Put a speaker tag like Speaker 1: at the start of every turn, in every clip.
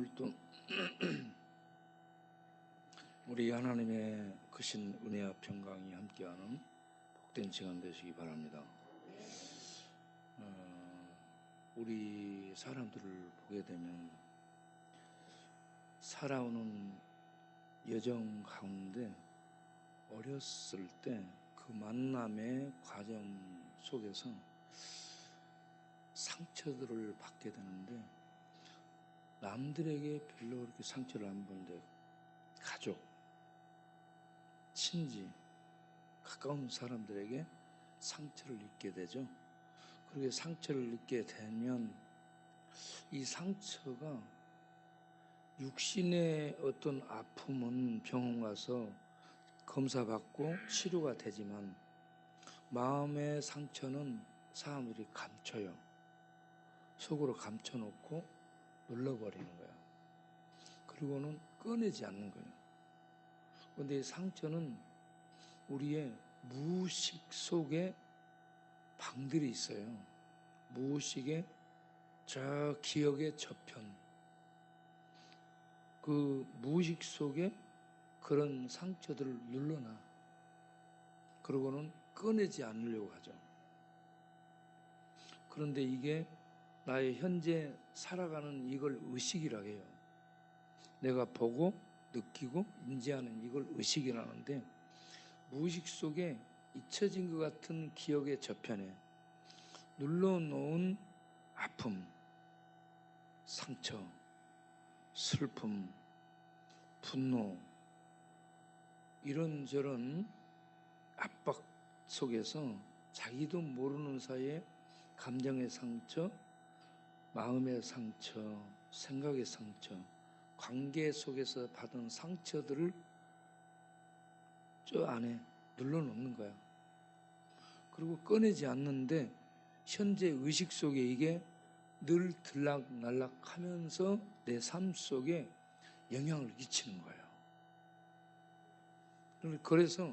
Speaker 1: 오늘도 우리 하나님의 크신 은혜와 평강이 함께하는 복된 시간 되시기 바랍니다. 우리 사람들을 보게 되면 살아오는 여정 가운데 어렸을 때 그 만남의 과정 속에서 상처들을 받게 되는데, 남들에게 별로 그렇게 상처를 안 받는데 가족, 친지, 가까운 사람들에게 상처를 입게 되죠. 그렇게 상처를 입게 되면 이 상처가 육신의 어떤 아픔은 병원 가서 검사받고 치료가 되지만, 마음의 상처는 사람들이 감춰요. 속으로 감춰놓고 눌러버리는 거야. 그리고는 꺼내지 않는 거예요. 그런데 이 상처는 우리의 무의식 속에 방들이 있어요. 무의식의 저 기억의 저편, 그 무의식 속에 그런 상처들을 눌러놔. 그러고는 꺼내지 않으려고 하죠. 그런데 이게 나의 현재 살아가는 이걸 의식이라고 해요. 내가 보고 느끼고 인지하는 이걸 의식이라는데, 무의식 속에 잊혀진 것 같은 기억의 저편에 눌러놓은 아픔, 상처, 슬픔, 분노, 이런저런 압박 속에서 자기도 모르는 사이에 감정의 상처, 마음의 상처, 생각의 상처, 관계 속에서 받은 상처들을 저 안에 눌러놓는 거야. 그리고 꺼내지 않는데 현재 의식 속에 이게 늘 들락날락 하면서 내 삶 속에 영향을 끼치는 거예요. 그래서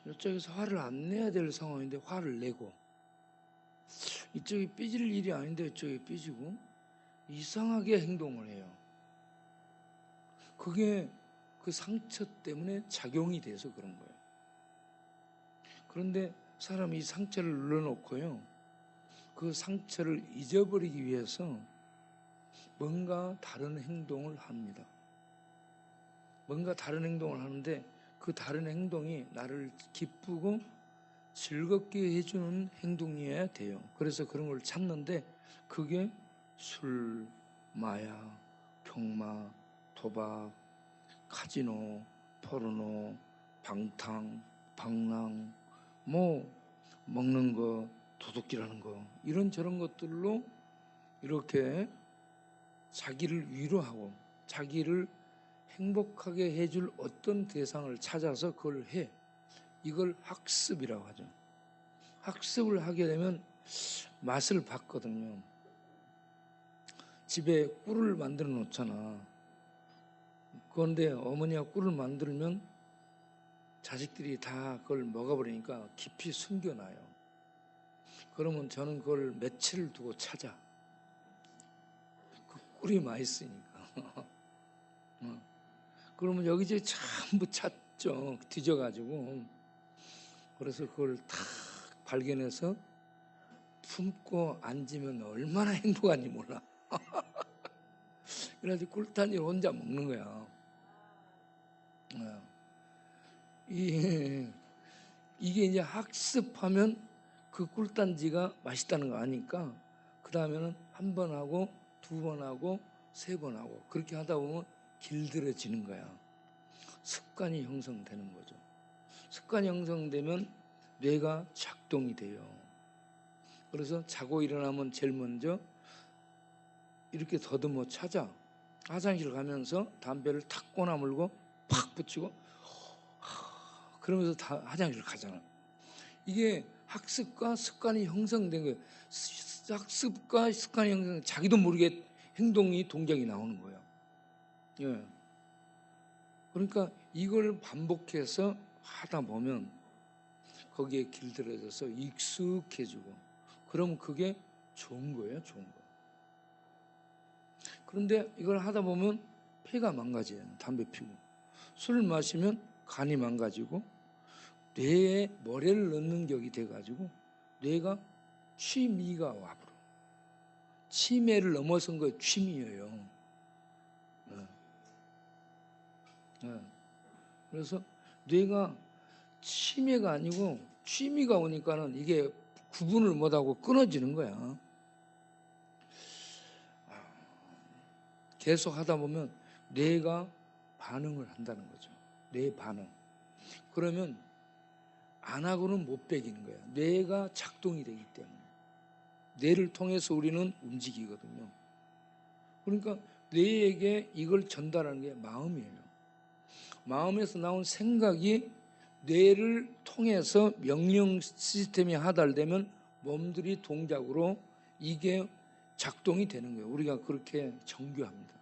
Speaker 1: 이쪽에서 화를 안 내야 될 상황인데 화를 내고, 이쪽이 삐질 일이 아닌데 이쪽이 삐지고, 이상하게 행동을 해요. 그게 그 상처 때문에 작용이 돼서 그런 거예요. 그런데 사람이 이 상처를 눌러놓고요, 그 상처를 잊어버리기 위해서 뭔가 다른 행동을 합니다. 뭔가 다른 행동을 하는데, 그 다른 행동이 나를 기쁘고 즐겁게 해주는 행동이어야 돼요. 그래서 그런 걸 찾는데, 그게 술, 마약, 병마, 도박, 카지노, 포르노, 방탕, 방랑, 먹는 거, 도둑질하는 거, 이런저런 것들로 이렇게 자기를 위로하고 자기를 행복하게 해줄 어떤 대상을 찾아서 그걸 해. 이걸 학습이라고 하죠. 학습을 하게 되면 맛을 봤거든요. 집에 꿀을 만들어 놓잖아. 그런데 어머니가 꿀을 만들면 자식들이 다 그걸 먹어버리니까 깊이 숨겨놔요. 그러면 저는 그걸 며칠을 두고 찾아. 그 꿀이 맛있으니까. 그러면 여기저기 전부 찾죠. 뒤져가지고. 그래서 그걸 탁 발견해서 품고 앉으면 얼마나 행복한지 몰라. 그래가지고 꿀단지를 혼자 먹는 거야. 이게 이제 학습하면 그 꿀단지가 맛있다는 거 아니까, 그 다음에는 한 번 하고 두 번 하고 세 번 하고 그렇게 하다 보면 길들여지는 거야. 습관이 형성되는 거죠. 습관이 형성되면 뇌가 작동이 돼요. 그래서 자고 일어나면 제일 먼저 이렇게 더듬어 찾아. 화장실 가면서 담배를 탁 꼬나물고 팍 붙이고 그러면서 다 화장실 가잖아. 이게 학습과 습관이 형성된 거예요. 학습과 습관이 형성, 자기도 모르게 행동이, 동작이 나오는 거예요. 예. 그러니까 이걸 반복해서 하다 보면 거기에 길들여져서 익숙해지고, 그러면 그게 좋은 거예요, 좋은 거. 그런데 이걸 하다 보면 폐가 망가져요. 담배 피고. 술을 마시면 간이 망가지고 뇌에 모래를 넣는 격이 돼가지고 뇌가 취미가 와버려. 치매를 넘어선 거 취미예요. 그래서 뇌가 치매가 아니고 취미가 오니까는 이게 구분을 못하고 끊어지는 거야. 계속 하다 보면 뇌가 반응을 한다는 거죠. 뇌 반응. 그러면 안 하고는 못 배기는 거야. 뇌가 작동이 되기 때문에. 뇌를 통해서 우리는 움직이거든요. 그러니까 뇌에게 이걸 전달하는 게 마음이에요. 마음에서 나온 생각이 뇌를 통해서 명령 시스템이 하달되면 몸들이 동작으로 이게 작동이 되는 거예요. 우리가 그렇게 정교합니다.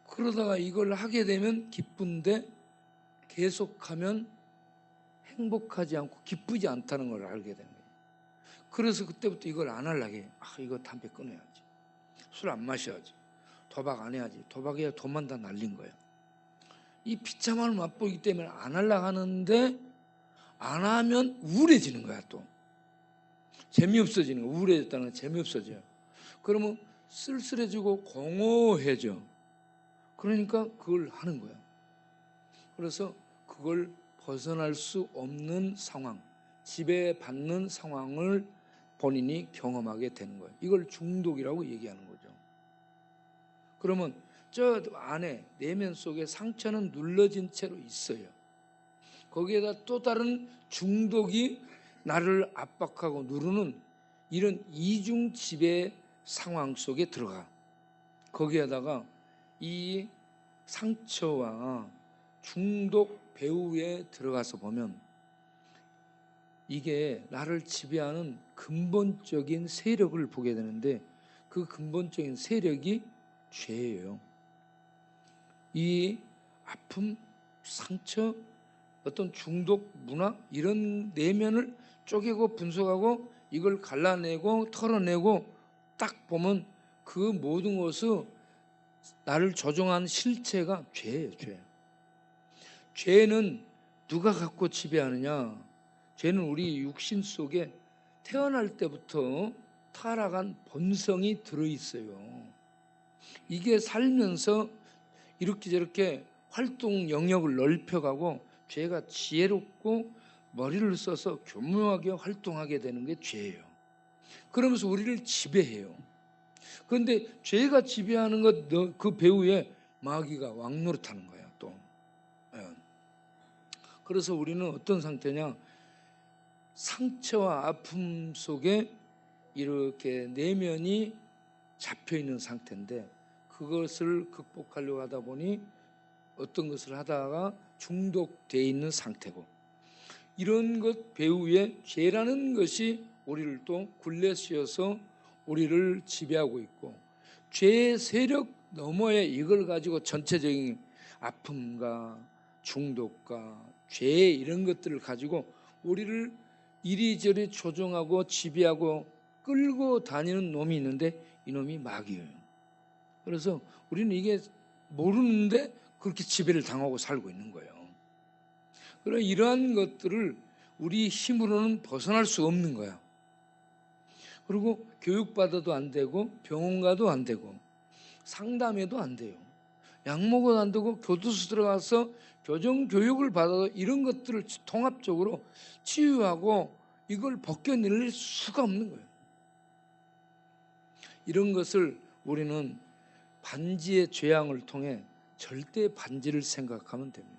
Speaker 1: 그러다가 이걸 하게 되면 기쁜데 계속하면 행복하지 않고 기쁘지 않다는 걸 알게 되는 거예요. 그래서 그때부터 이걸 안 하려고 해요. 이거 담배 끊어야지. 술 안 마셔야지. 도박 안 해야지. 도박해야 돈만 다 날린 거예요. 이 비참함을 맛보기 때문에 안 하려고 하는데 안 하면 우울해지는 거야. 또 재미없어지는 거야. 우울해졌다는 건 재미없어져요. 그러면 쓸쓸해지고 공허해져. 그러니까 그걸 하는 거야. 그래서 그걸 벗어날 수 없는 상황, 지배받는 상황을 본인이 경험하게 되는 거예요. 이걸 중독이라고 얘기하는 거죠. 그러면 저 안에 내면 속에 상처는 눌러진 채로 있어요. 거기에다 또 다른 중독이 나를 압박하고 누르는 이런 이중 지배 상황 속에 들어가. 거기에다가 이 상처와 중독 배후에 들어가서 보면 이게 나를 지배하는 근본적인 세력을 보게 되는데 그 근본적인 세력이 죄예요. 이 아픔, 상처, 어떤 중독 문화 이런 내면을 쪼개고 분석하고 이걸 갈라내고 털어내고 딱 보면 그 모든 것을 나를 조종한 실체가 죄예요. 죄. 죄는 누가 갖고 지배하느냐? 죄는 우리 육신 속에 태어날 때부터 타락한 본성이 들어있어요. 이게 살면서 이렇게 저렇게 활동 영역을 넓혀가고 죄가 지혜롭고 머리를 써서 교묘하게 활동하게 되는 게 죄예요. 그러면서 우리를 지배해요. 그런데 죄가 지배하는 것 그 배후에 마귀가 왕노릇하는 거예요. 또 그래서 우리는 어떤 상태냐? 상처와 아픔 속에 이렇게 내면이 잡혀있는 상태인데 그것을 극복하려고 하다 보니 어떤 것을 하다가 중독되어 있는 상태고 이런 것 배후에 죄라는 것이 우리를 또 굴레씌워서 우리를 지배하고 있고 죄의 세력 너머에 이걸 가지고 전체적인 아픔과 중독과 죄 이런 것들을 가지고 우리를 이리저리 조종하고 지배하고 끌고 다니는 놈이 있는데 이놈이 마귀예요. 그래서 우리는 이게 모르는데 그렇게 지배를 당하고 살고 있는 거예요. 그래서 이러한 것들을 우리 힘으로는 벗어날 수 없는 거야. 그리고 교육받아도 안 되고 병원 가도 안 되고 상담해도 안 돼요. 약 먹어도 안 되고 교도소 들어가서 교정교육을 받아도 이런 것들을 통합적으로 치유하고 이걸 벗겨낼 수가 없는 거예요. 이런 것을 우리는 반지의 죄악을 통해 절대 반지를 생각하면 됩니다.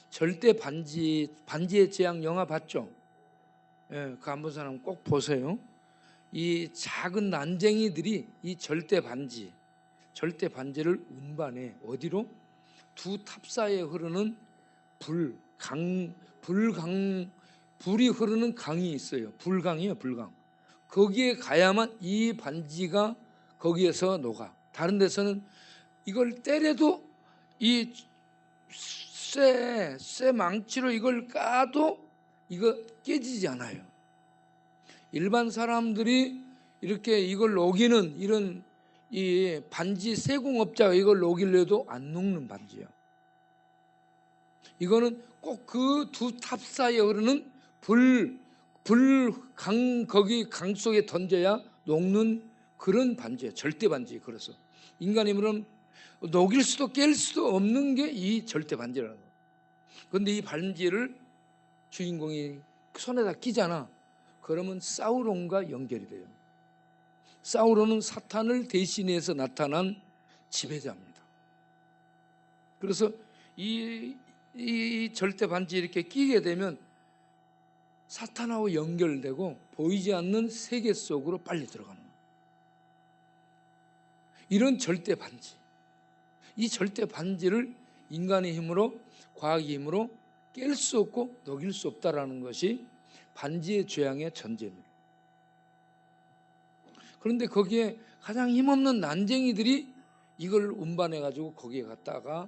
Speaker 1: 절대 반지의 제왕 영화 봤죠? 예, 그 안 본 사람 꼭 보세요. 이 작은 난쟁이들이 이 절대 반지를 운반해 어디로? 두 탑 사이에 흐르는 불이 흐르는 강이 있어요. 불강이에요, 불강. 거기에 가야만 이 반지가 거기에서 녹아. 다른 데서는 이걸 때려도 이 쇠 망치로 이걸 까도 이거 깨지지 않아요. 일반 사람들이 이렇게 이걸 녹이는 이런 이 반지 세공업자가 이걸 녹이려 해도 안 녹는 반지예요. 이거는 꼭 그 두 탑 사이에 흐르는 거기 강 속에 던져야 녹는 그런 반지예요. 절대 반지. 그래서 인간의 힘으로는 녹일 수도 깰 수도 없는 게 이 절대 반지라는 거예요. 그런데 이 반지를 주인공이 손에다 끼잖아. 그러면 사우론과 연결이 돼요. 사우론은 사탄을 대신해서 나타난 지배자입니다. 그래서 이 절대 반지 이렇게 끼게 되면 사탄하고 연결되고 보이지 않는 세계 속으로 빨리 들어가는 거예요. 이런 절대 반지, 이 절대 반지를 인간의 힘으로, 과학의 힘으로 깰 수 없고 녹일 수 없다라는 것이 반지의 죄악의 전제입니다. 그런데 거기에 가장 힘없는 난쟁이들이 이걸 운반해가지고 거기에 갖다가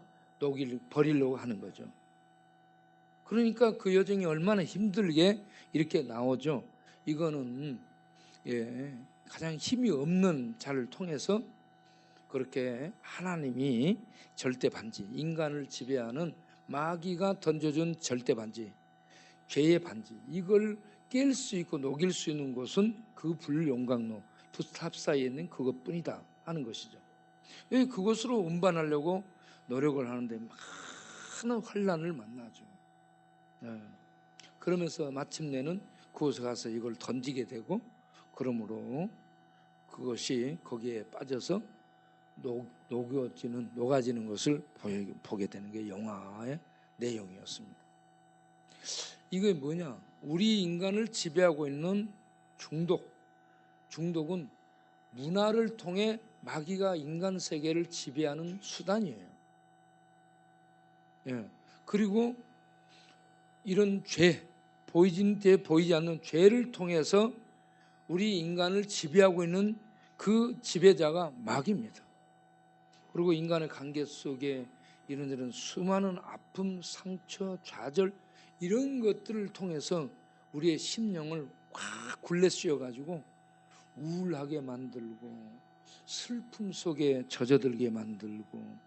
Speaker 1: 버리려고 하는 거죠. 그러니까 그 여정이 얼마나 힘들게 이렇게 나오죠. 이거는 가장 힘이 없는 자를 통해서 그렇게 하나님이 절대 반지, 인간을 지배하는 마귀가 던져준 절대 반지, 죄의 반지, 이걸 깰 수 있고 녹일 수 있는 곳은 그 불용광로, 두 탑 사이에 있는 그것뿐이다 하는 것이죠. 그것으로 운반하려고 노력을 하는데 많은 환난을 만나죠. 그러면서 마침내는 그곳에 가서 이걸 던지게 되고, 그러므로 그것이 거기에 빠져서 녹아지는 것을 보게 되는 게 영화의 내용이었습니다. 이게 뭐냐? 우리 인간을 지배하고 있는 중독은 문화를 통해 마귀가 인간 세계를 지배하는 수단이에요. 그리고 이런 보이지 않는 죄를 통해서 우리 인간을 지배하고 있는 그 지배자가 마귀입니다. 그리고 인간의 관계 속에 이런 수많은 아픔, 상처, 좌절 이런 것들을 통해서 우리의 심령을 확 굴레씌워가지고 우울하게 만들고 슬픔 속에 젖어들게 만들고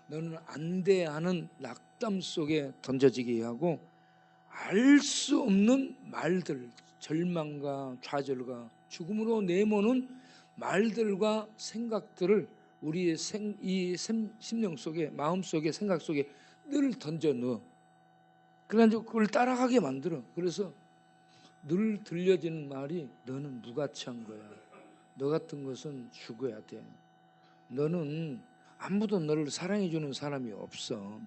Speaker 1: 너는 안 돼 하는 낙담 속에 던져지게 하고 알 수 없는 말들, 절망과 좌절과 죽음으로 내모는 말들과 생각들을 우리의 심령 속에, 마음 속에, 생각 속에 늘 던져 넣어. 그래가지고 그걸 따라가게 만들어. 그래서 늘 들려지는 말이 너는 무가치한 거야. 너 같은 것은 죽어야 돼. 너는 아무도 너를 사랑해주는 사람이 없어.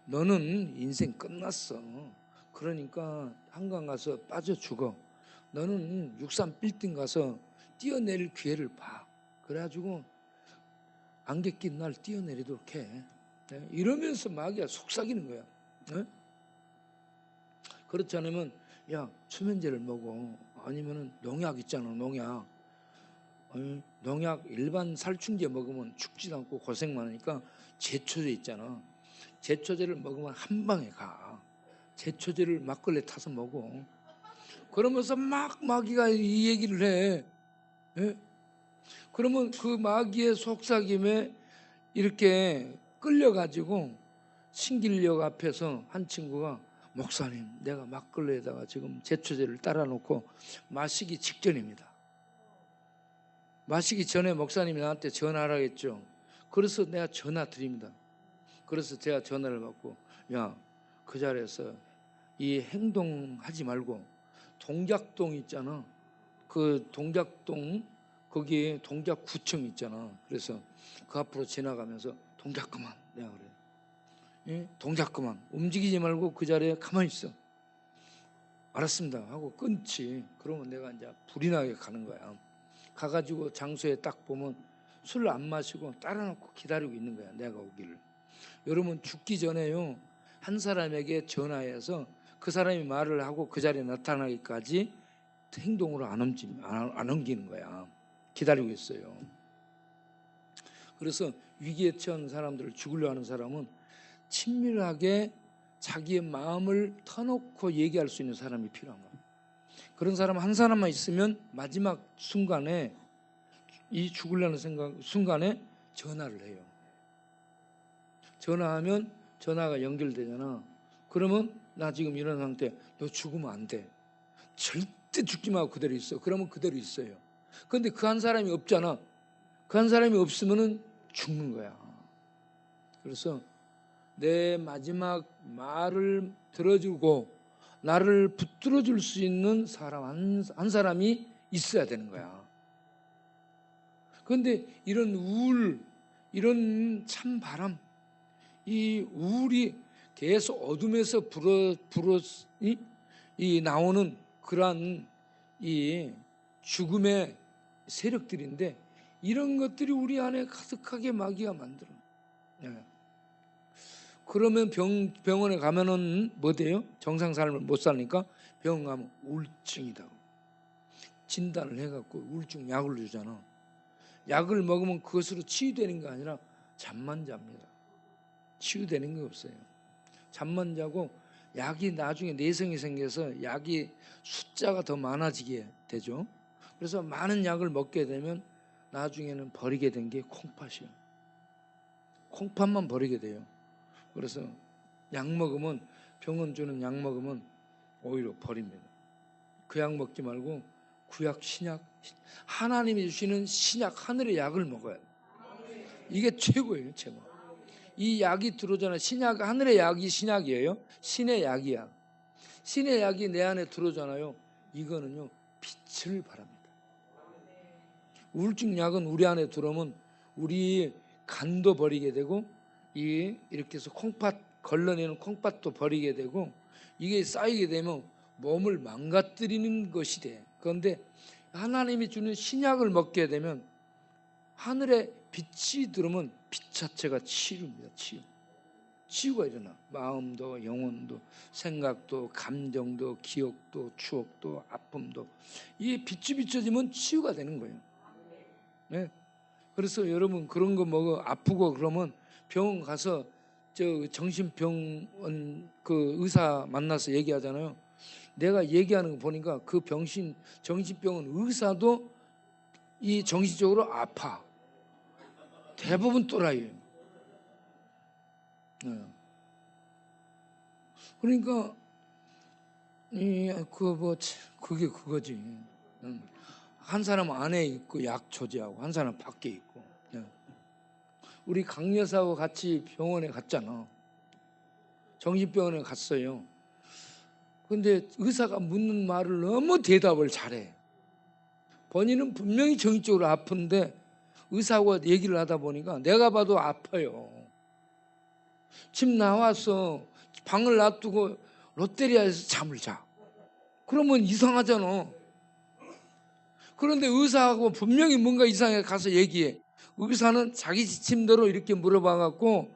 Speaker 1: 너는 인생 끝났어. 그러니까 한강 가서 빠져 죽어. 너는 63 빌딩 가서 뛰어내릴 기회를 봐. 그래가지고 안개 낀 날 뛰어내리도록 해. 이러면서 마귀가 속삭이는 거야. 그렇지 않으면 야 수면제를 먹어. 아니면은 농약 있잖아. 농약 일반 살충제 먹으면 죽지도 않고 고생만 하니까 제초제 있잖아. 제초제를 먹으면 한 방에 가. 제초제를 막걸리에 타서 먹어. 그러면서 막 마귀가 이 얘기를 해. 그러면 그 마귀의 속삭임에 이렇게 끌려가지고 신길역 앞에서 한 친구가 목사님, 내가 막걸리에다가 지금 제초제를 따라 놓고 마시기 직전입니다. 마시기 전에 목사님이 나한테 전화하라고 했죠. 그래서 내가 전화 드립니다. 그래서 제가 전화를 받고 야, 그 자리에서 이 행동하지 말고 동작동 있잖아. 그 동작동 거기에 동작구청 있잖아. 그래서 그 앞으로 지나가면서 동작 그만. 내가 그래. 동작 그만. 움직이지 말고 그 자리에 가만히 있어. 알았습니다 하고 끊지. 그러면 내가 이제 불이 나게 가는 거야. 가가지고 장소에 딱 보면 술 안 마시고 따라 놓고 기다리고 있는 거야. 내가 오기를. 여러분 죽기 전에요 한 사람에게 전화해서 그 사람이 말을 하고 그 자리에 나타나기까지 행동으로 안 옮기는 거야. 기다리고 있어요. 그래서 위기에 처한 사람들을 죽으려 하는 사람은 친밀하게 자기의 마음을 터놓고 얘기할 수 있는 사람이 필요한 거야. 그런 사람 한 사람만 있으면 마지막 순간에, 이 죽으려는 순간에 전화를 해요. 전화하면 전화가 연결되잖아. 그러면 나 지금 이런 상태, 너 죽으면 안 돼. 절대 죽지 말고 그대로 있어. 그러면 그대로 있어요. 그런데 그 한 사람이 없잖아. 그 한 사람이 없으면 죽는 거야. 그래서 내 마지막 말을 들어주고 나를 붙들어 줄 수 있는 사람 한 사람이 있어야 되는 거야. 그런데 이런 우울, 이런 찬바람, 이 우울이 계속 어둠에서 나오는 그러한 이 죽음의 세력들인데, 이런 것들이 우리 안에 가득하게 마귀가 만들어. 그러면 병원에 가면은 뭐 돼요? 정상 삶을 못 사니까 병원 가면 우울증이다 진단을 해갖고 우울증 약을 주잖아. 약을 먹으면 그것으로 치유되는 게 아니라 잠만 잡니다. 치유되는 게 없어요. 잠만 자고 약이 나중에 내성이 생겨서 약이 숫자가 더 많아지게 되죠. 그래서 많은 약을 먹게 되면 나중에는 버리게 된 게 콩팥이에요. 콩팥만 버리게 돼요. 그래서 약 먹으면, 병원 주는 약 먹으면 오히려 버립니다. 그 약 먹지 말고 구약, 신약, 하나님이 주시는 신약, 하늘의 약을 먹어야 돼요. 이게 최고예요, 최고. 이 약이 들어오잖아요. 신약, 하늘의 약이 신약이에요. 신의 약이야. 신의 약이 내 안에 들어오잖아요. 이거는요, 빛을 바랍니다. 우울증 약은 우리 안에 들어오면 우리 간도 버리게 되고, 이렇게 해서 콩팥, 걸러내는 콩팥도 버리게 되고, 이게 쌓이게 되면 몸을 망가뜨리는 것이 돼. 그런데 하나님이 주는 신약을 먹게 되면 하늘의 빛이 들어오면 빛 자체가 치유입니다. 치유가 일어나. 마음도, 영혼도, 생각도, 감정도, 기억도, 추억도, 아픔도, 이게 빛이 비춰지면 치유가 되는 거예요. 네. 그래서 여러분 그런 거 먹어 아프고 그러면 병원 가서 저 정신병원 그 의사 만나서 얘기하잖아요. 내가 얘기하는 거 보니까 그 정신병원 의사도 이 정신적으로 아파. 대부분 또라이예요. 네. 그러니까 그게 그거지. 한 사람 안에 있고 약 조제하고 한 사람 밖에 있고. 우리 강여사하고 같이 병원에 갔잖아. 정신병원에 갔어요. 근데 의사가 묻는 말을 너무 대답을 잘해. 본인은 분명히 정신적으로 아픈데 의사하고 얘기를 하다 보니까 내가 봐도 아파요. 집 나와서 방을 놔두고 롯데리아에서 잠을 자. 그러면 이상하잖아. 그런데 의사하고 분명히 뭔가 이상하게 가서 얘기해. 의사는 자기 지침대로 이렇게 물어봐갖고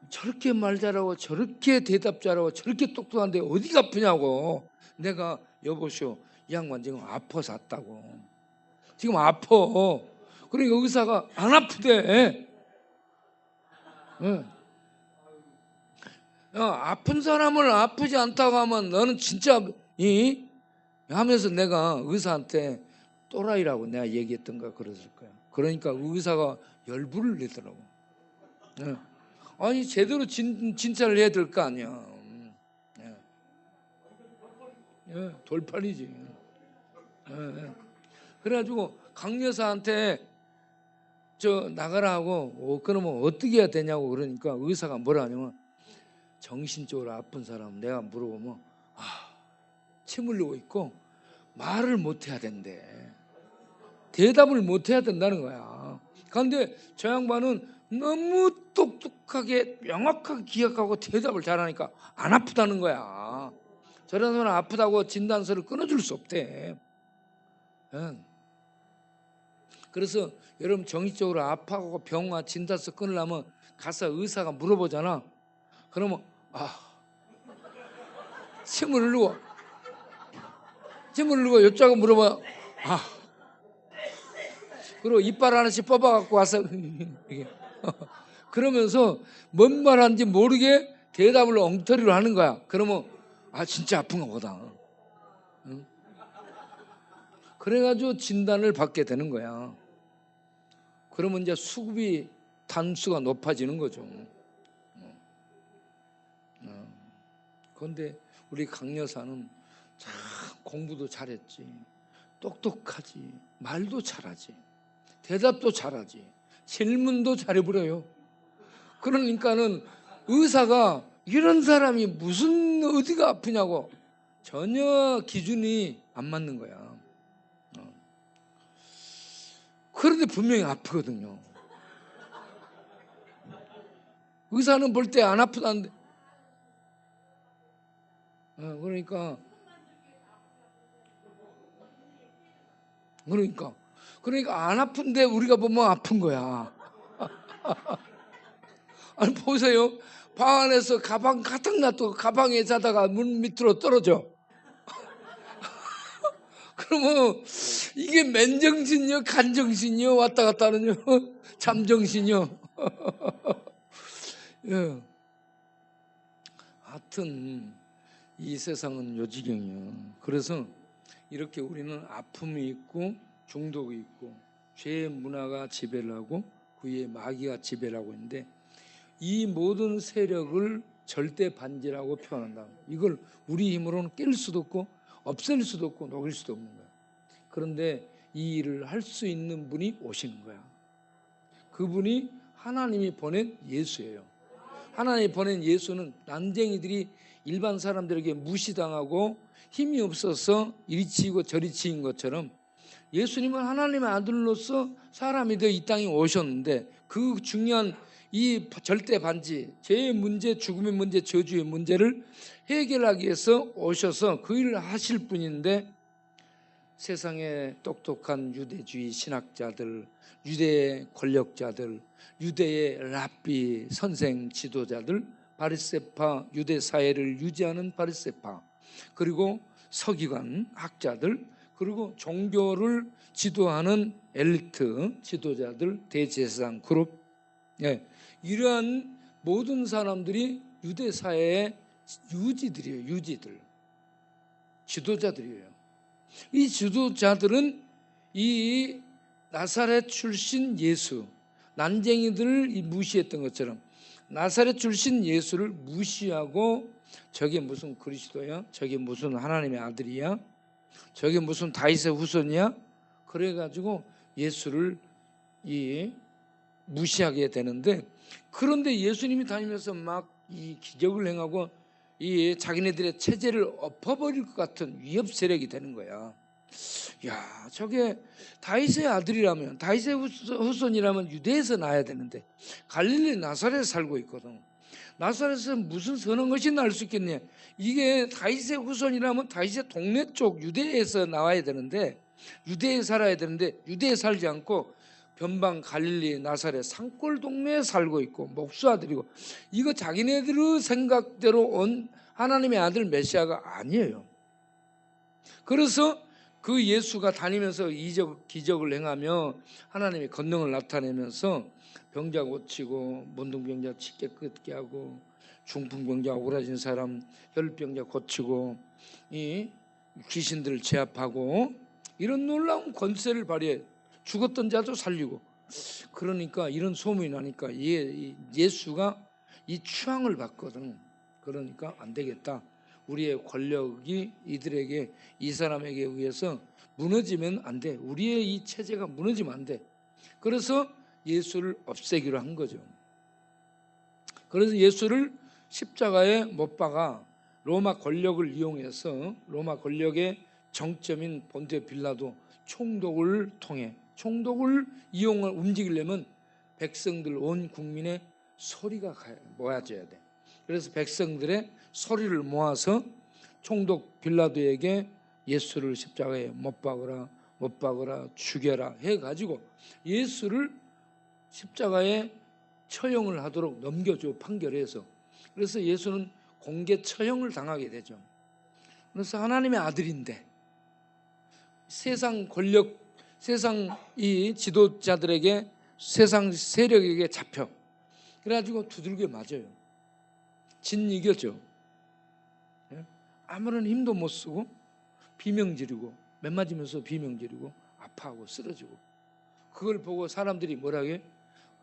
Speaker 1: 저렇게 말 잘하고 저렇게 대답 잘하고 저렇게 똑똑한데 어디가 아프냐고. 내가 여보시오, 이 양반 지금 아파서 왔다고. 지금 아파. 그러니까 의사가 안 아프대. 네. 아픈 사람을 아프지 않다고 하면 너는 진짜 하면서 내가 의사한테 또라이라고 내가 얘기했던가 그랬을 거야. 그러니까 의사가 열불을 내더라고. 네. 아니 제대로 진찰을 해야 될 거 아니야. 네. 돌팔이지. 네. 그래가지고 강여사한테 저 나가라 하고 그러면 어떻게 해야 되냐고 그러니까 의사가 뭐라 하냐면 정신적으로 아픈 사람 내가 물어보면 침 흘리고 있고 말을 못 해야 된대. 대답을 못 해야 된다는 거야. 그런데 저 양반은 너무 똑똑하게 명확하게 기억하고 대답을 잘하니까 안 아프다는 거야. 저런 사람은 아프다고 진단서를 끊어줄 수 없대. 그래서 여러분 정신적으로 아파하고 병원 진단서 끊으려면 가서 의사가 물어보잖아. 그러면 침을 흘리고 여자가 물어봐. 그리고 이빨 하나씩 뽑아갖고 와서 그러면서 뭔 말하는지 모르게 대답을 엉터리로 하는 거야. 그러면 진짜 아픈가 보다. 응? 그래가지고 진단을 받게 되는 거야. 그러면 이제 수급이 단수가 높아지는 거죠. 그런데 우리 강 여사는 참 공부도 잘했지, 똑똑하지, 말도 잘하지, 대답도 잘하지, 질문도 잘해버려요. 그러니까는 의사가 이런 사람이 무슨 어디가 아프냐고 전혀 기준이 안 맞는 거야. 그런데 분명히 아프거든요. 의사는 볼 때 안 아프다는데, 그러니까 안 아픈데 우리가 보면 아픈 거야. 아니 보세요. 방 안에서 가방 가득 놔두고 가방에 자다가 문 밑으로 떨어져. 그러면 이게 맨정신이요, 간정신이요, 왔다 갔다 하는요, 잠정신이요. 예. 하여튼 이 세상은 요지경이요. 그래서 이렇게 우리는 아픔이 있고 중독이 있고 죄의 문화가 지배를 하고 그의 마귀가 지배를 하고 있는데, 이 모든 세력을 절대 반지라고 표현한다. 이걸 우리 힘으로는 깰 수도 없고 없앨 수도 없고 녹일 수도 없는 거야. 그런데 이 일을 할 수 있는 분이 오시는 거야. 그분이 하나님이 보낸 예수예요. 하나님이 보낸 예수는 난쟁이들이 일반 사람들에게 무시당하고 힘이 없어서 이리 치이고 저리 치인 것처럼 예수님은 하나님의 아들로서 사람이 되어 이 땅에 오셨는데, 그 중요한 이 절대 반지, 죄의 문제, 죽음의 문제, 저주의 문제를 해결하기 위해서 오셔서 그 일을 하실 분인데, 세상의 똑똑한 유대주의 신학자들, 유대의 권력자들, 유대의 랍비 선생 지도자들, 바리새파, 유대 사회를 유지하는 바리새파, 그리고 서기관 학자들, 그리고 종교를 지도하는 엘리트 지도자들, 대제사장 그룹, 이러한 모든 사람들이 유대 사회의 유지들이에요. 유지들, 지도자들이에요. 이 지도자들은 이 나사렛 출신 예수, 난쟁이들을 무시했던 것처럼 나사렛 출신 예수를 무시하고, 저게 무슨 그리스도야? 저게 무슨 하나님의 아들이야? 저게 무슨 다윗의 후손이야? 그래가지고 예수를 무시하게 되는데, 그런데 예수님이 다니면서 막 이 기적을 행하고 이 자기네들의 체제를 엎어버릴 것 같은 위협 세력이 되는 거야. 야, 저게 다윗의 아들이라면, 다윗의 후손이라면 유대에서 나야 되는데 갈릴리 나사렛에 살고 있거든. 나사렛에서 무슨 선한 것이 날 수 있겠냐? 이게 다윗의 후손이라면 다윗의 동네 쪽 유대에서 나와야 되는데, 유대에 살아야 되는데 유대에 살지 않고 변방 갈릴리 나사렛 산골 동네에 살고 있고 목수아들이고, 이거 자기네들의 생각대로 온 하나님의 아들 메시아가 아니에요. 그래서 그 예수가 다니면서 기적을 행하며 하나님의 권능을 나타내면서 병자 고치고, 문둥병자 깨끗게 하고, 중풍병자 오그라진 사람 혈병자 고치고, 이 귀신들을 제압하고, 이런 놀라운 권세를 발휘해 죽었던 자도 살리고. 그러니까 이런 소문이 나니까 예수가 이 추앙을 받거든. 그러니까 안 되겠다. 우리의 권력이 이들에게, 이 사람에게 의해서 무너지면 안 돼. 우리의 이 체제가 무너지면 안 돼. 그래서 예수를 없애기로 한 거죠. 그래서 예수를 십자가에 못 박아 로마 권력을 이용해서, 로마 권력의 정점인 본디오 빌라도 총독을 통해, 총독을 움직이려면 백성들, 온 국민의 소리가 모아져야 돼. 그래서 백성들의 소리를 모아서 총독 빌라도에게 예수를 십자가에 못 박으라 죽여라 해가지고 예수를 십자가에 처형을 하도록 넘겨줘, 판결해서. 그래서 예수는 공개 처형을 당하게 되죠. 그래서 하나님의 아들인데 세상 권력, 세상 이 지도자들에게, 세상 세력에게 잡혀 그래가지고 두들겨 맞아요. 진 이겨죠. 아무런 힘도 못 쓰고 비명 지르고 매 맞으면서 비명지르고 아파하고 쓰러지고, 그걸 보고 사람들이 뭐라게?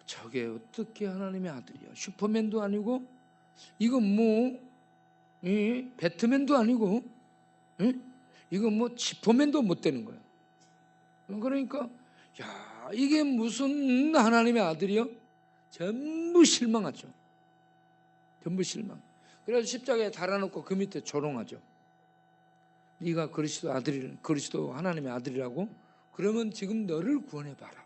Speaker 1: 저게 어떻게 하나님의 아들이야? 슈퍼맨도 아니고, 이건 뭐 배트맨도 아니고, 이건 뭐 지퍼맨도 못 되는 거야. 그러니까 야, 이게 무슨 하나님의 아들이요? 전부 실망하죠. 전부 실망. 그래서 십자가에 달아놓고 그 밑에 조롱하죠. 네가 그리스도 아들이, 그리스도 하나님의 아들이라고? 그러면 지금 너를 구원해봐라.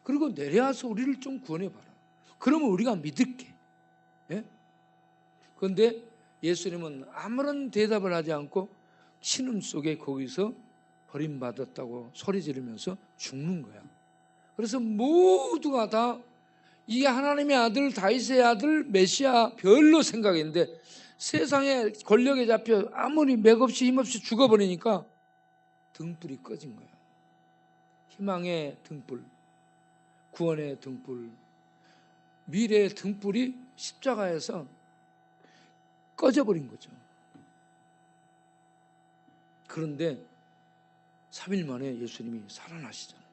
Speaker 1: 그리고 내려와서 우리를 좀 구원해봐라. 그러면 우리가 믿을게. 예? 그런데 예수님은 아무런 대답을 하지 않고 신음 속에 거기서 버림받았다고 소리 지르면서 죽는 거야. 그래서 모두가 다 이게 하나님의 아들, 다윗의 아들, 메시아 별로 생각했는데, 세상에 권력에 잡혀 아무리 맥없이 힘없이 죽어버리니까 등불이 꺼진 거야. 희망의 등불, 구원의 등불, 미래의 등불이 십자가에서 꺼져버린 거죠. 그런데 3일 만에 예수님이 살아나시잖아요.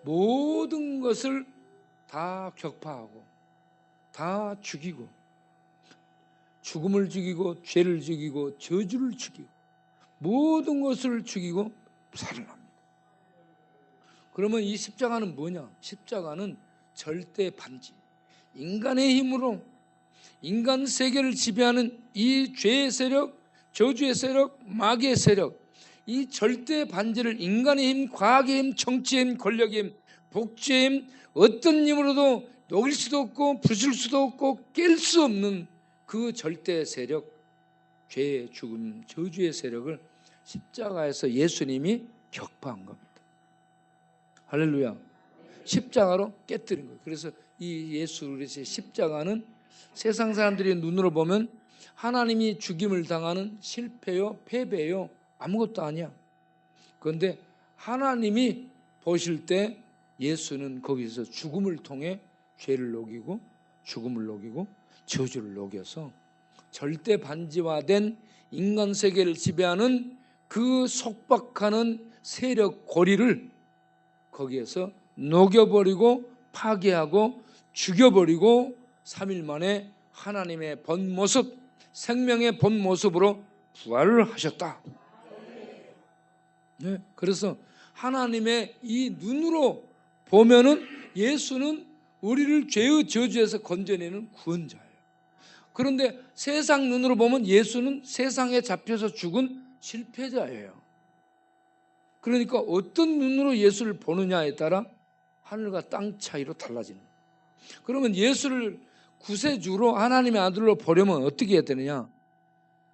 Speaker 1: 모든 것을 다 격파하고 다 죽이고, 죽음을 죽이고 죄를 죽이고 저주를 죽이고 모든 것을 죽이고 살아납니다. 그러면 이 십자가는 뭐냐? 십자가는 절대 반지, 인간의 힘으로 인간 세계를 지배하는 이 죄의 세력, 저주의 세력, 마귀의 세력, 이 절대 반지를 인간의 힘, 과학의 힘, 정치의 힘, 권력의 힘, 복지의 힘, 어떤 힘으로도 녹일 수도 없고 부술 수도 없고 깰 수 없는 그 절대 세력, 죄의 죽음, 저주의 세력을 십자가에서 예수님이 격파한 겁니다. 할렐루야. 십자가로 깨뜨린 거예요. 그래서 이 예수 그리스도의 십자가는 세상 사람들의 눈으로 보면 하나님이 죽임을 당하는 실패요, 패배요, 아무것도 아니야. 그런데 하나님이 보실 때 예수는 거기서 죽음을 통해 죄를 녹이고 죽음을 녹이고 저주를 녹여서 절대 반지화된 인간 세계를 지배하는 그 속박하는 세력 고리를 거기에서 녹여버리고 파괴하고 죽여버리고 3일 만에 하나님의 본 모습, 생명의 본 모습으로 부활을 하셨다. 네, 그래서 하나님의 이 눈으로 보면은 예수는 우리를 죄의 저주에서 건져내는 구원자예요. 그런데 세상 눈으로 보면 예수는 세상에 잡혀서 죽은 실패자예요. 그러니까 어떤 눈으로 예수를 보느냐에 따라 하늘과 땅 차이로 달라지는 거예요. 그러면 예수를 구세주로 하나님의 아들로 보려면 어떻게 해야 되느냐?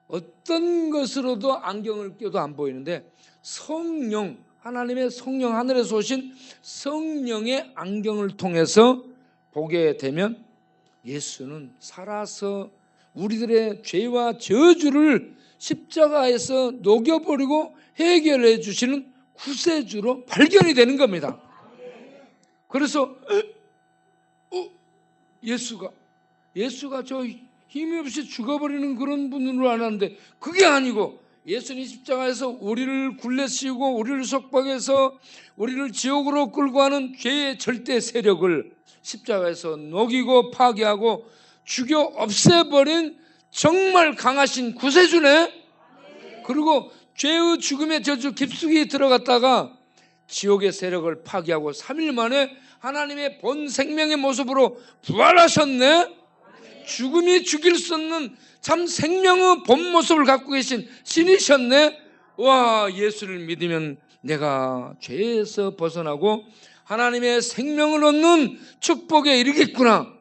Speaker 1: 어떤 것으로도 안경을 껴도 안 보이는데 성령, 하나님의 성령, 하늘에서 오신 성령의 안경을 통해서 보게 되면 예수는 살아서 우리들의 죄와 저주를 십자가에서 녹여버리고 해결해 주시는 구세주로 발견이 되는 겁니다. 그래서 예수가 저 힘이 없이 죽어버리는 그런 분으로 알았는데 그게 아니고 예수님 십자가에서 우리를 굴레씌우고 우리를 속박해서 우리를 지옥으로 끌고 가는 죄의 절대 세력을 십자가에서 녹이고 파괴하고 죽여 없애버린 정말 강하신 구세주네. 그리고 죄의 죽음의 저주 깊숙이 들어갔다가 지옥의 세력을 파괴하고 3일 만에 하나님의 본 생명의 모습으로 부활하셨네. 죽음이 죽일 수 없는 참 생명의 본 모습을 갖고 계신 신이셨네. 와, 예수를 믿으면 내가 죄에서 벗어나고 하나님의 생명을 얻는 축복에 이르겠구나.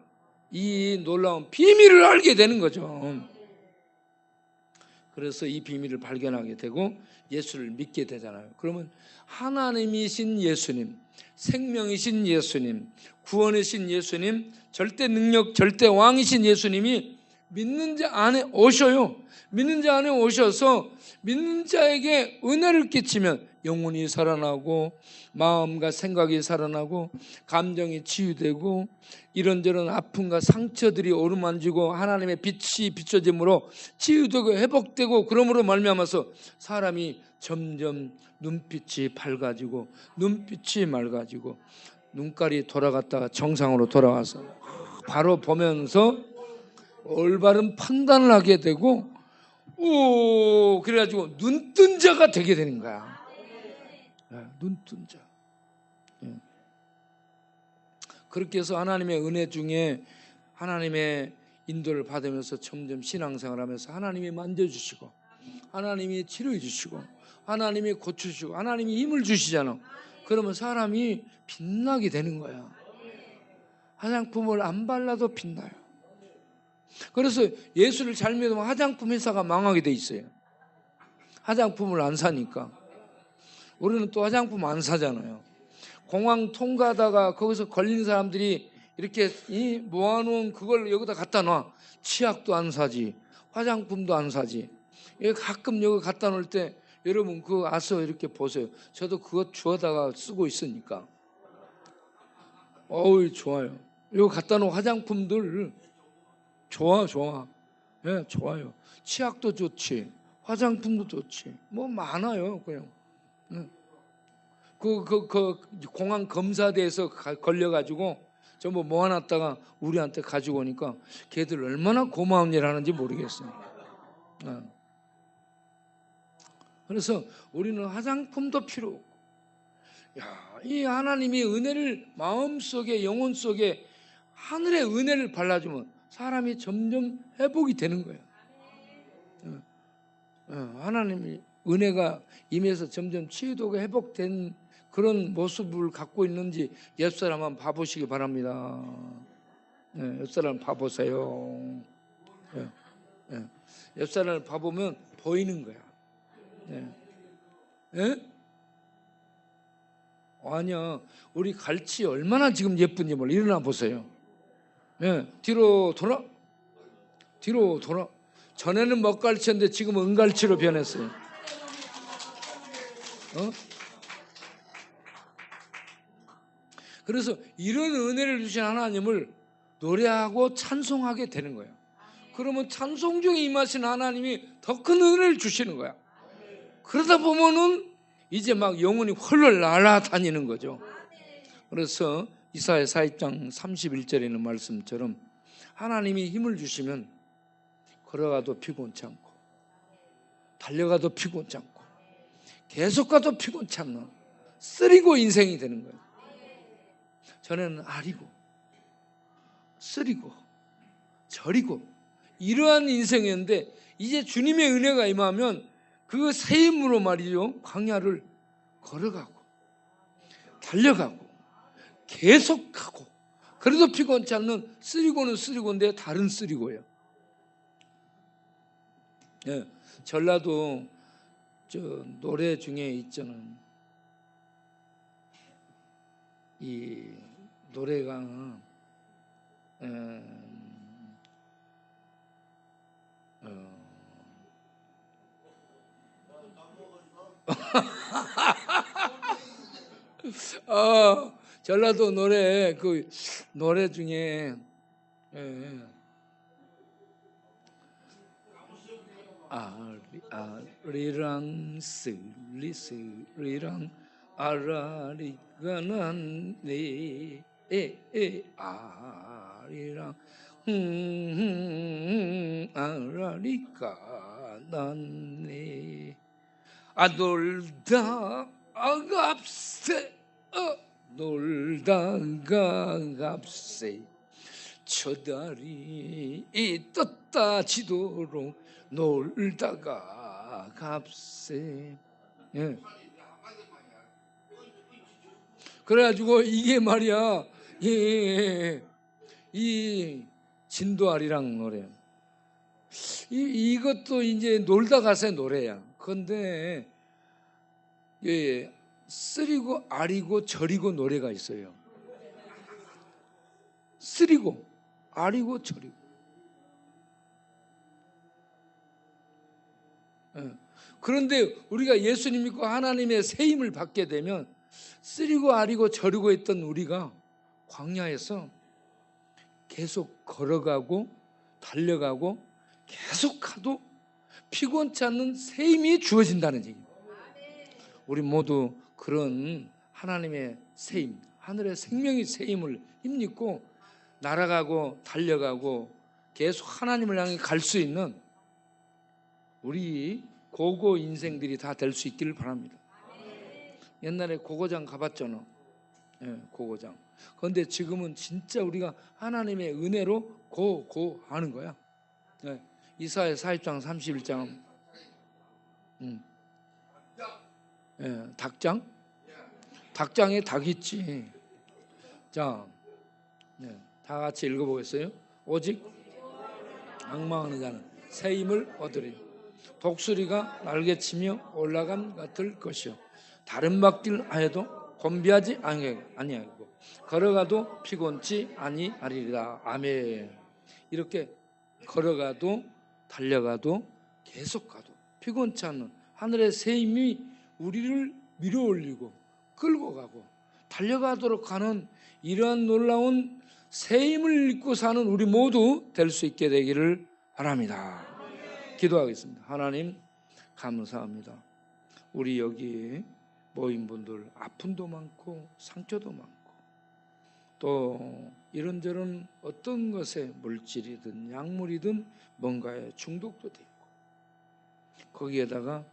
Speaker 1: 이 놀라운 비밀을 알게 되는 거죠. 그래서 이 비밀을 발견하게 되고 예수를 믿게 되잖아요. 그러면 하나님이신 예수님, 생명이신 예수님, 구원이신 예수님, 절대 능력, 절대 왕이신 예수님이 믿는 자 안에 오셔요. 믿는 자 안에 오셔서 믿는 자에게 은혜를 끼치면 영혼이 살아나고 마음과 생각이 살아나고 감정이 치유되고 이런저런 아픔과 상처들이 어루만지고 하나님의 빛이 비춰짐으로 치유되고 회복되고 그러므로 말미암아서 사람이 점점 눈빛이 밝아지고 눈빛이 맑아지고 눈깔이 돌아갔다가 정상으로 돌아와서 바로 보면서 올바른 판단을 하게 되고 그래가지고 눈뜬 자가 되게 되는 거야. 눈뜬 자. 그렇게 해서 하나님의 은혜 중에 하나님의 인도를 받으면서 점점 신앙생활을 하면서 하나님이 만져주시고 하나님이 치료해 주시고 하나님이 고쳐주시고 하나님이 힘을 주시잖아. 그러면 사람이 빛나게 되는 거야. 화장품을 안 발라도 빛나요. 그래서 예수를 잘 믿으면 화장품 회사가 망하게 돼 있어요. 화장품을 안 사니까. 우리는 또 화장품 안 사잖아요. 공항 통과하다가 거기서 걸린 사람들이 이렇게 모아놓은 그걸 여기다 갖다 놔. 치약도 안 사지, 화장품도 안 사지. 가끔 여기 갖다 놓을 때 여러분 그거 와서 이렇게 보세요. 저도 그거 주워다가 쓰고 있으니까. 어우 좋아요. 여기 갖다 놓은 화장품들 좋아. 예, 좋아요. 치약도 좋지, 화장품도 좋지. 뭐 많아요, 그냥. 그 공항 검사대에서 걸려가지고 전부 모아놨다가 우리한테 가지고 오니까 걔들 얼마나 고마운 일 하는지 모르겠어요. 그래서 우리는 화장품도 필요 없고, 이 하나님이 은혜를 마음속에 영혼 속에 하늘의 은혜를 발라주면 사람이 점점 회복이 되는 거예요. 하나님이 은혜가 임해서 점점 치유되고 회복된 그런 모습을 갖고 있는지 옆사람 한번 봐보시기 바랍니다. 옆사람 봐보세요. 옆사람을 봐보면 보이는 거야. 아니야, 우리 갈치 얼마나 지금 예쁜지 몰라. 일어나 보세요. 뒤로 돌아. 전에는 먹갈치였는데 지금은 은갈치로 변했어요. 그래서 이런 은혜를 주신 하나님을 노래하고 찬송하게 되는 거예요. 그러면 찬송 중에 임하신 하나님이 더 큰 은혜를 주시는 거야. 그러다 보면은 이제 막 영혼이 헐헐 날아다니는 거죠. 그래서 이사야 40장 31절에 있는 말씀처럼 하나님이 힘을 주시면 걸어가도 피곤치 않고 달려가도 피곤치 않고 계속 가도 피곤치 않는 쓰리고 인생이 되는 거예요. 전에는 아리고 쓰리고 저리고 이러한 인생이었는데 이제 주님의 은혜가 임하면 그 새 힘으로 말이죠, 광야를 걸어가고 달려가고 계속 가고 그래도 피곤치 않는 쓰리고는 쓰리고인데 다른 쓰리고예요. 전라도 저 노래 중에 있잖아요. 이 노래가 전라도 노래 그 노래 중에 아리랑 스리스리랑 아라리가 난네 아리랑 아라리가 난네 놀다 아갑세 놀다가 값세 저달이 떴다 지도록 놀다가 값세. 그래가지고 이게 말이야 이 진도아리랑 노래 이것도 이제 놀다 가세 노래야. 그런데 쓰리고 아리고 저리고 노래가 있어요. 쓰리고 아리고 저리고 그런데 우리가 예수님 믿고 하나님의 새 힘을 받게 되면 쓰리고 아리고 저리고 했던 우리가 광야에서 계속 걸어가고 달려가고 계속 가도 피곤치 않는 새 힘이 주어진다는 얘기입니다. 우리 모두 그런 하나님의 새 힘, 하늘의 생명의 새 힘을 힘입고 날아가고 달려가고 계속 하나님을 향해 갈 수 있는 우리 고고 인생들이 다 될 수 있기를 바랍니다. 옛날에 고고장 가봤잖아. 고고장. 그런데 지금은 진짜 우리가 하나님의 은혜로 고고하는 거야. 이사야 40장 31장. 닭장? 닭장에 닭 있지. 자, 다 같이 읽어보겠어요? 오직 앙망하는 자는 새 힘을 얻으리. 독수리가 날개치며 올라감 같을 것이요 다른 막길 하여도 곤비하지 아니하고 걸어가도 피곤치 아니하리라. 아멘. 이렇게 걸어가도 달려가도 계속 가도 피곤치 않는 하늘의 새 힘이 우리를 밀어올리고 끌고 가고 달려가도록 하는 이러한 놀라운 새 힘을 입고 사는 우리 모두 될 수 있게 되기를 바랍니다. 기도하겠습니다. 하나님 감사합니다. 우리 여기 모인 분들 아픔도 많고 상처도 많고 또 이런저런 어떤 것에 물질이든 약물이든 뭔가에 중독도 되고 거기에다가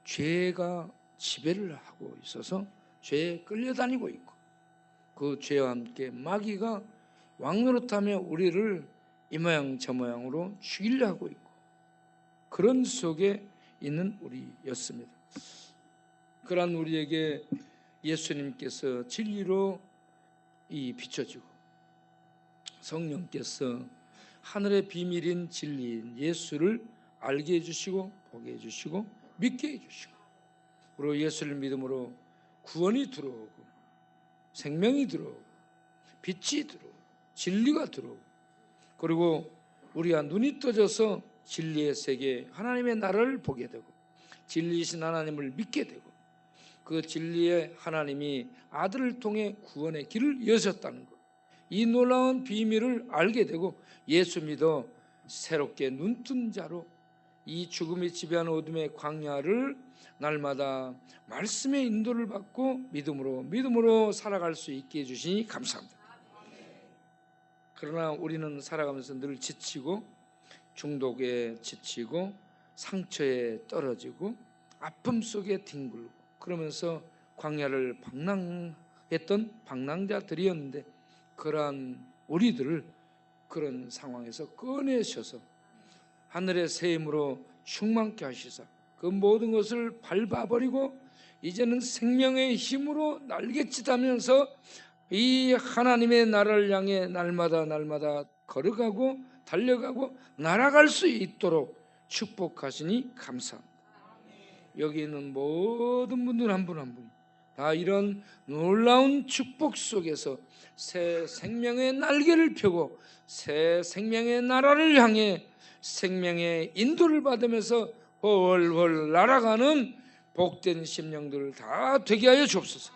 Speaker 1: 죄가 지배를 하고 있어서 죄에 끌려다니고 있고 그 죄와 함께 마귀가 왕노릇하며 우리를 이 모양 저 모양으로 죽이려 하고 있고 그런 속에 있는 우리였습니다. 그러한 우리에게 예수님께서 진리로 비춰지고 성령께서 하늘의 비밀인 진리인 예수를 알게 해주시고 보게 해주시고 믿게 해주시고 그리고 예수를 믿음으로 구원이 들어오고 생명이 들어오고 빛이 들어오고 진리가 들어오고 그리고 우리가 눈이 떠져서 진리의 세계 하나님의 나라를 보게 되고 진리이신 하나님을 믿게 되고 그 진리의 하나님이 아들을 통해 구원의 길을 여셨다는 것 이 놀라운 비밀을 알게 되고 예수 믿어 새롭게 눈뜬 자로 이 죽음이 지배하는 어둠의 광야를 날마다 말씀의 인도를 받고 믿음으로 살아갈 수 있게 해주시니 감사합니다. 그러나 우리는 살아가면서 늘 지치고 중독에 지치고 상처에 떨어지고 아픔 속에 뒹굴고 그러면서 광야를 방랑했던 방랑자들이었는데 그러한 우리들을 그런 상황에서 꺼내셔서 하늘의 새 힘으로 충만케 하시사 그 모든 것을 밟아버리고 이제는 생명의 힘으로 날개짓하면서 이 하나님의 나라를 향해 날마다 걸어가고 달려가고 날아갈 수 있도록 축복하시니 감사합니다. 여기 있는 모든 분들 한 분 한 분 다 이런 놀라운 축복 속에서 새 생명의 날개를 펴고 새 생명의 나라를 향해 생명의 인도를 받으면서 훨훨 날아가는 복된 심령들을 다 되게 하여 주옵소서.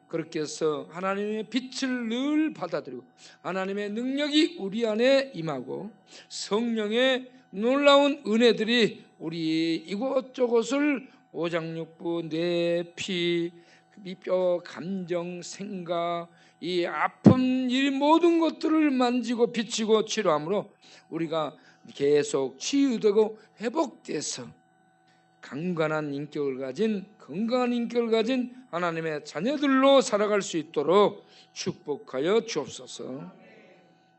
Speaker 1: 그렇게 해서 하나님의 빛을 늘 받아들이고 하나님의 능력이 우리 안에 임하고 성령의 놀라운 은혜들이 우리 이곳저곳을 오장육부, 뇌, 피, 뼈, 감정, 생각, 이 아픔, 이 모든 것들을 만지고 비치고 치료함으로 우리가 계속 치유되고 회복돼서 강건한 인격을 가진 건강한 인격을 가진 하나님의 자녀들로 살아갈 수 있도록 축복하여 주옵소서.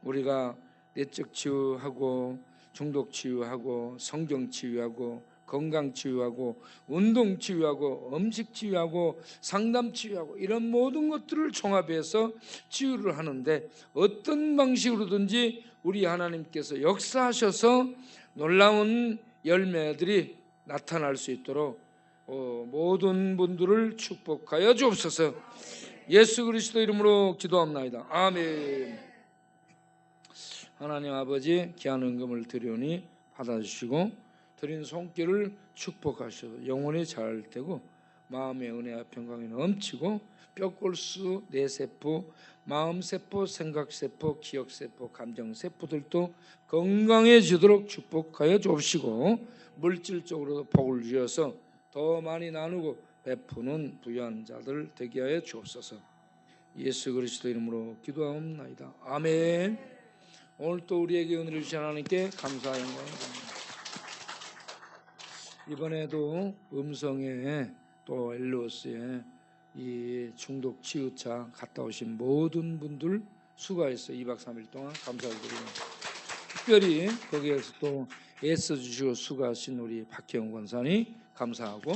Speaker 1: 우리가 내적 치유하고 중독 치유하고 성경 치유하고 건강 치유하고 운동 치유하고 음식 치유하고 상담 치유하고 이런 모든 것들을 종합해서 치유를 하는데 어떤 방식으로든지 우리 하나님께서 역사하셔서 놀라운 열매들이 나타날 수 있도록 모든 분들을 축복하여 주옵소서. 예수 그리스도 이름으로 기도합나이다. 아멘. 하나님 아버지 귀한 은금을 드리오니 받아주시고 드린 손길을 축복하셔서 영혼이 잘 되고 마음의 은혜와 평강이 넘치고 뼈골수, 뇌세포, 마음세포, 생각세포, 기억세포, 감정세포들도 건강해지도록 축복하여 주옵시고 물질적으로도 복을 주셔서 더 많이 나누고 베푸는 부유한 자들 되게 하여 주옵소서. 예수 그리스도 이름으로 기도하옵나이다. 아멘. 오늘 또 우리에게 은혜를 주신 하나님께 감사 영광입니다. 이번에도 음성에 또 엘로스에 이 중독 치유차 갔다 오신 모든 분들 수고했어요. 2박 3일 동안 감사를 드립니다. 특별히 거기에서 또 애써주시고 수고하신 우리 박혜영 권사님 감사하고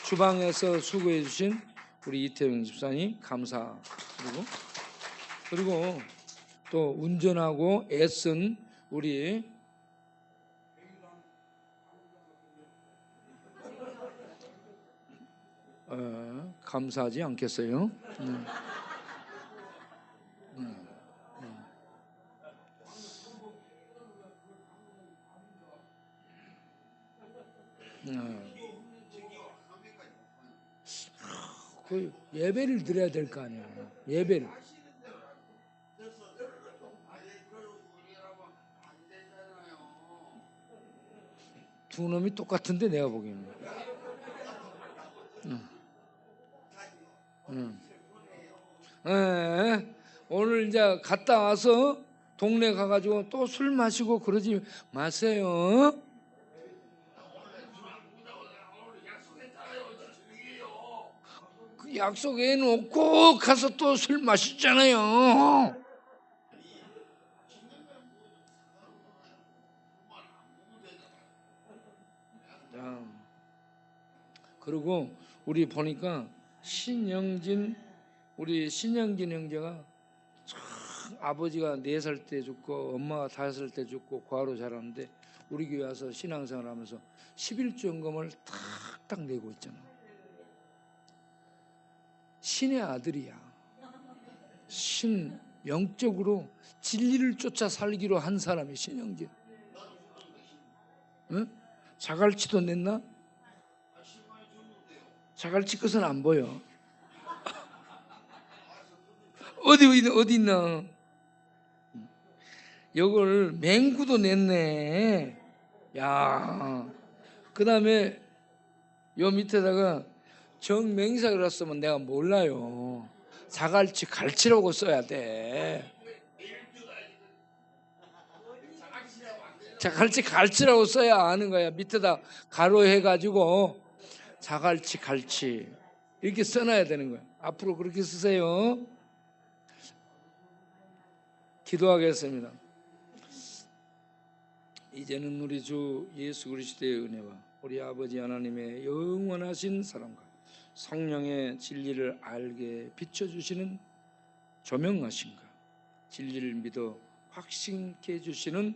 Speaker 1: 주방에서 수고해 주신 우리 이태영 집사님 감사드리고 그리고 또 운전하고 애쓴 우리 감사하지 않겠어요? 그 예배를 드려야 될 거 아니야. 예배를. 두 놈이 똑같은데 내가 보기에는. 오늘 이제 갔다 와서 동네 가가지고 또 술 마시고 그러지 마세요. 그 약속에는 꼭 가서 또 술 마시잖아요. 그리고 우리 보니까 우리 신영진 형제가 참 아버지가 4살 때 죽고 엄마가 5살 때 죽고 과로 자랐는데 우리 교회 와서 신앙생활 하면서 11조연금을 탁탁 내고 있잖아. 신의 아들이야. 영적으로 진리를 쫓아 살기로 한 사람이 신영진. 응? 자갈치도 냈나? 자갈치 끝은 안 보여. 어디 있나? 이걸 맹구도 냈네. 야, 그 다음에 요 밑에다가 정맹사 그랬으면 내가 몰라요. 자갈치 갈치라고 써야 돼. 자갈치 갈치라고 써야 아는 거야. 밑에다 가로 해가지고 자갈치 갈치 이렇게 써놔야 되는 거야. 앞으로 그렇게 쓰세요. 기도하겠습니다. 이제는 우리 주 예수 그리스도의 은혜와 우리 아버지 하나님의 영원하신 사랑과 성령의 진리를 알게 비춰주시는 조명하신가, 진리를 믿어 확신케 해주시는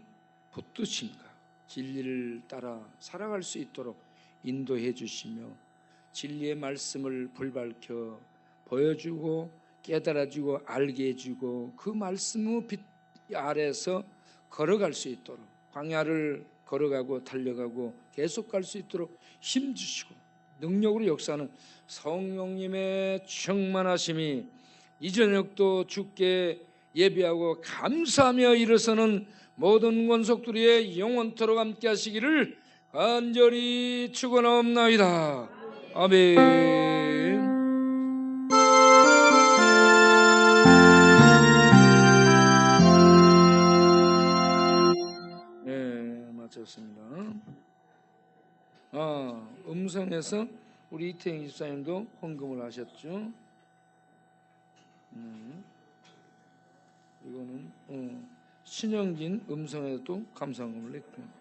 Speaker 1: 붙드신가, 진리를 따라 살아갈 수 있도록 인도해 주시며 진리의 말씀을 불밝혀 보여주고 깨달아주고 알게 해주고 그 말씀의 빛 아래서 걸어갈 수 있도록 광야를 걸어가고 달려가고 계속 갈 수 있도록 힘주시고 능력으로 역사하는 성령님의 충만하심이 이 저녁도 주께 예배하고 감사하며 일어서는 모든 권속들의 영원토록 함께 하시기를 간절히 축원하옵나이다. 아멘. 네, 마쳤습니다. 음성에서 우리 이태영 집사님도 헌금을 하셨죠. 이거는 신영진 음성에도 감사헌금을 했고